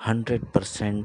100%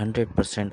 100%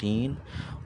3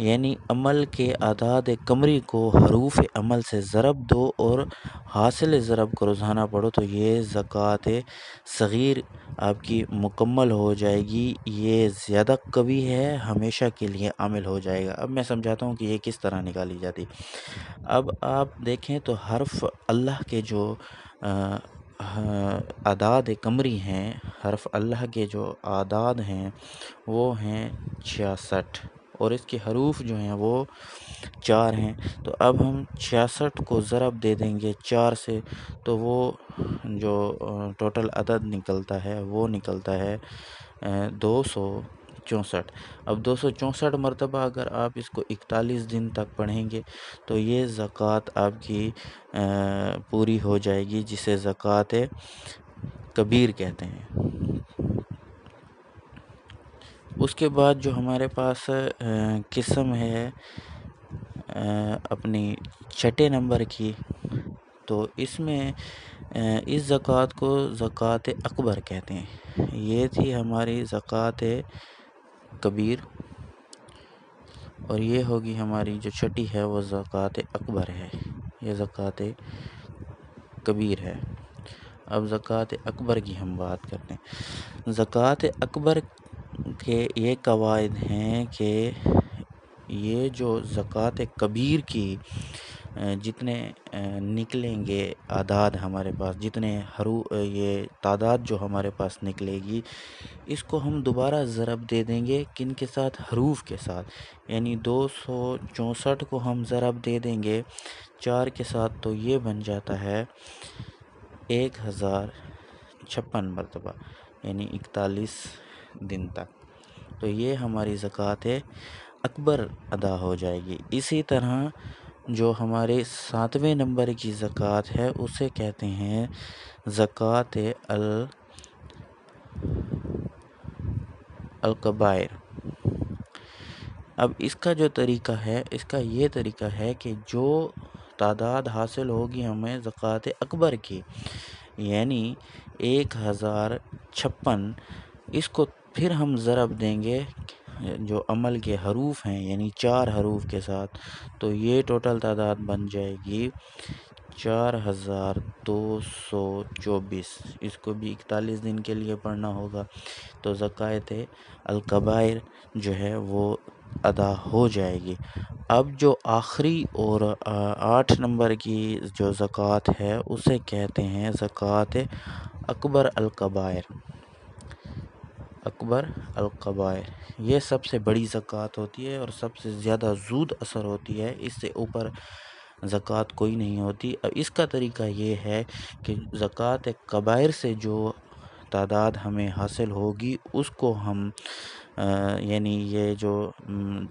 یعنی عمل کے اعداد قمری کو حروف عمل سے ضرب دو اور حاصل ضرب کو روزانہ پڑھو تو یہ زکوٰۃ صغیر آپ کی مکمل ہو جائے گی، یہ زیادہ قوی ہے، ہمیشہ کے لیے عامل ہو جائے گا۔ اب میں سمجھاتا ہوں کہ یہ کس طرح نکالی جاتی۔ اب آپ دیکھیں تو حرف اللہ کے جو اعداد قمری ہیں، حرف اللہ کے جو اعداد ہیں وہ ہیں 66، اور اس کے حروف جو ہیں وہ 4 ہیں۔ تو اب ہم 66 کو ضرب دے دیں گے 4 سے، تو وہ جو ٹوٹل عدد نکلتا ہے وہ نکلتا ہے 264۔ اب 264 مرتبہ اگر آپ اس کو 41 دن تک پڑھیں گے تو یہ زکوٰۃ آپ کی پوری ہو جائے گی، جسے زکوٰۃ کبیر کہتے ہیں۔ اس کے بعد جو ہمارے پاس قسم ہے اپنی چھٹے نمبر کی، تو اس میں اس زکوٰۃ کو زکوٰۃ اکبر کہتے ہیں۔ یہ تھی ہماری زکوٰۃ کبیر، اور یہ ہوگی ہماری جو چھٹی ہے وہ زکوٰۃ اکبر ہے، یہ زکوٰۃ کبیر ہے۔ اب زکوٰۃ اکبر کی ہم بات کرتے ہیں۔ زکوٰۃ اکبر کے یہ قواعد ہیں کہ یہ جو زکوٰۃ کبیر کی جتنے نکلیں گے اعداد ہمارے پاس، جتنے یہ تعداد جو ہمارے پاس نکلے گی، اس کو ہم دوبارہ ضرب دے دیں گے کن کے ساتھ؟ حروف کے ساتھ۔ یعنی 264 کو ہم ضرب دے دیں گے 4 کے ساتھ، تو یہ بن جاتا ہے 1056 مرتبہ، یعنی 41 دن تک۔ تو یہ ہماری زکوٰۃ اکبر ادا ہو جائے گی۔ اسی طرح جو ہمارے 7ویں نمبر کی زکوٰۃ ہے اسے کہتے ہیں زکوٰۃ الکبائر۔ اب اس کا جو طریقہ ہے، اس کا یہ طریقہ ہے کہ جو تعداد حاصل ہوگی ہمیں زکوٰۃ اکبر کی، یعنی 1056، اس کو پھر ہم ضرب دیں گے جو عمل کے حروف ہیں یعنی 4 حروف کے ساتھ، تو یہ ٹوٹل تعداد بن جائے گی 4224۔ اس کو بھی 41 دن کے لیے پڑھنا ہوگا، تو زکوٰۃ الکبائر جو ہے وہ ادا ہو جائے گی۔ اب جو آخری اور 8 نمبر کی جو زکوٰۃ ہے اسے کہتے ہیں زکوٰۃ اکبر الکبائر۔ اکبر الکبائر یہ سب سے بڑی زکوٰۃ ہوتی ہے اور سب سے زیادہ زود اثر ہوتی ہے، اس سے اوپر زکوٰۃ کوئی نہیں ہوتی۔ اب اس کا طریقہ یہ ہے کہ زکوٰۃ کبائر سے جو تعداد ہمیں حاصل ہوگی اس کو ہم یعنی یہ جو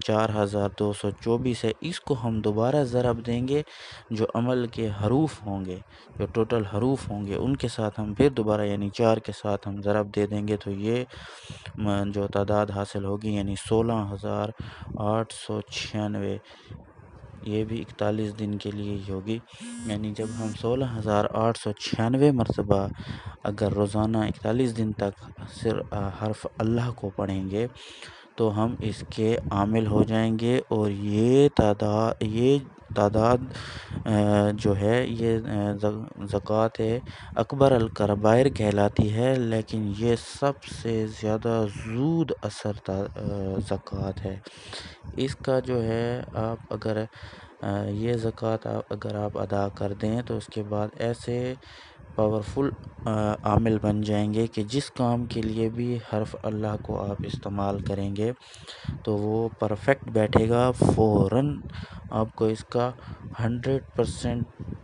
4224 ہے، اس کو ہم دوبارہ ضرب دیں گے جو عمل کے حروف ہوں گے، جو ٹوٹل حروف ہوں گے ان کے ساتھ ہم پھر دوبارہ یعنی 4 کے ساتھ ہم ضرب دے دیں گے، تو یہ جو تعداد حاصل ہوگی یعنی 16896، یہ بھی 41 دن کے لیے ہی ہوگی۔ یعنی جب ہم 16896 مرتبہ اگر روزانہ 41 دن تک صرف حرف اللہ کو پڑھیں گے تو ہم اس کے عامل ہو جائیں گے، اور یہ تعداد جو ہے یہ زکوٰۃ اکبر الکبائر کہلاتی ہے، لیکن یہ سب سے زیادہ زود اثر زکوٰۃ ہے۔ اس کا جو ہے آپ اگر یہ زکوٰۃ اگر آپ ادا کر دیں تو اس کے بعد ایسے پاورفل عامل بن جائیں گے کہ جس کام کے لیے بھی حرف اللہ کو آپ استعمال کریں گے تو وہ پرفیکٹ بیٹھے گا، فوراً آپ کو اس کا 100%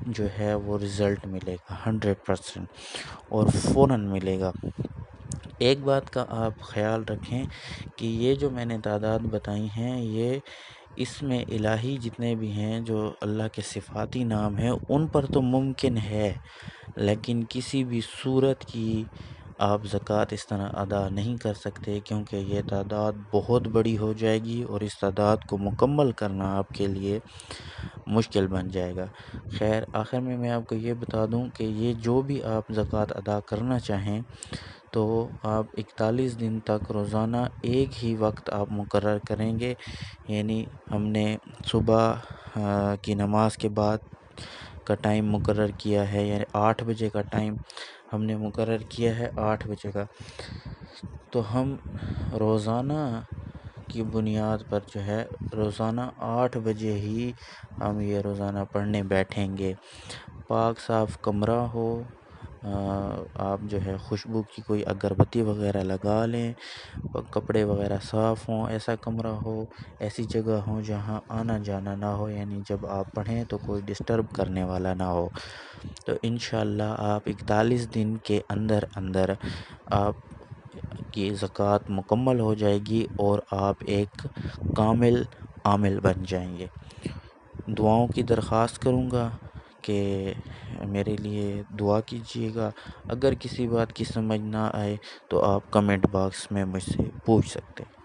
جو ہے وہ رزلٹ ملے گا، 100%، اور فوراً ملے گا۔ ایک بات کا آپ خیال رکھیں کہ یہ جو میں نے تعداد بتائی ہیں، یہ اسم الہی جتنے بھی ہیں جو اللہ کے صفاتی نام ہیں ان پر تو ممکن ہے، لیکن کسی بھی صورت کی آپ زکوٰۃ اس طرح ادا نہیں کر سکتے، کیونکہ یہ تعداد بہت بڑی ہو جائے گی اور اس تعداد کو مکمل کرنا آپ کے لیے مشکل بن جائے گا۔ خیر، آخر میں آپ کو یہ بتا دوں کہ یہ جو بھی آپ زکوٰۃ ادا کرنا چاہیں تو آپ 41 دن تک روزانہ ایک ہی وقت آپ مقرر کریں گے، یعنی ہم نے صبح کی نماز کے بعد کا ٹائم مقرر کیا ہے، یعنی 8 بجے کا ٹائم ہم نے مقرر کیا ہے، 8 بجے کا، تو ہم روزانہ کی بنیاد پر جو ہے روزانہ 8 بجے ہی ہم یہ روزانہ پڑھنے بیٹھیں گے۔ پاک صاف کمرہ ہو، آپ جو ہے خوشبو کی کوئی اگربتی وغیرہ لگا لیں، کپڑے وغیرہ صاف ہوں، ایسا کمرہ ہو، ایسی جگہ ہوں جہاں آنا جانا نہ ہو، یعنی جب آپ پڑھیں تو کوئی ڈسٹرب کرنے والا نہ ہو، تو انشاءاللہ آپ 41 دن کے اندر اندر آپ کی زکوٰۃ مکمل ہو جائے گی اور آپ ایک کامل عامل بن جائیں گے۔ دعاؤں کی درخواست کروں گا کہ میرے لیے دعا کیجیے گا۔ اگر کسی بات کی سمجھ نہ آئے تو آپ کمنٹ باکس میں مجھ سے پوچھ سکتے ہیں۔